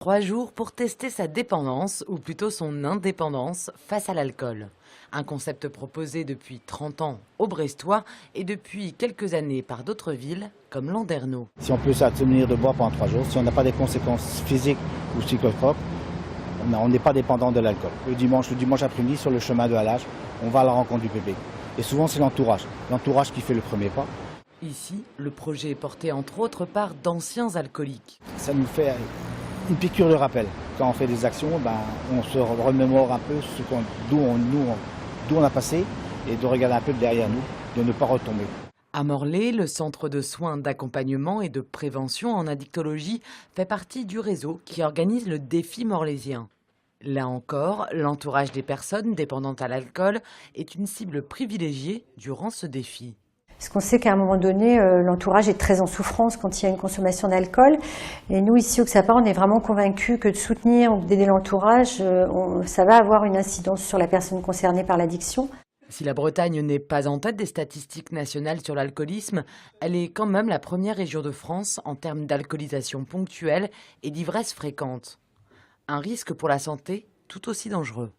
3 jours pour tester sa dépendance, ou plutôt son indépendance, face à l'alcool. Un concept proposé depuis 30 ans au Brestois et depuis quelques années par d'autres villes, comme Landerneau. Si on peut s'abstenir de boire pendant 3 jours, si on n'a pas des conséquences physiques ou psychotropes, on n'est pas dépendant de l'alcool. Le dimanche après-midi, sur le chemin de halage, on va à la rencontre du bébé. Et souvent, c'est l'entourage qui fait le premier pas. Ici, le projet est porté entre autres par d'anciens alcooliques. Ça nous fait une piqûre de rappel. Quand on fait des actions, on se remémore un peu d'où on a passé et de regarder un peu derrière nous, de ne pas retomber. À Morlaix, le centre de soins d'accompagnement et de prévention en addictologie fait partie du réseau qui organise le défi morlaisien. Là encore, l'entourage des personnes dépendantes à l'alcool est une cible privilégiée durant ce défi. Parce qu'on sait qu'à un moment donné, l'entourage est très en souffrance quand il y a une consommation d'alcool. Et nous, ici au XAPA, on est vraiment convaincus que de soutenir ou d'aider l'entourage, ça va avoir une incidence sur la personne concernée par l'addiction. Si la Bretagne n'est pas en tête des statistiques nationales sur l'alcoolisme, elle est quand même la première région de France en termes d'alcoolisation ponctuelle et d'ivresse fréquente. Un risque pour la santé tout aussi dangereux.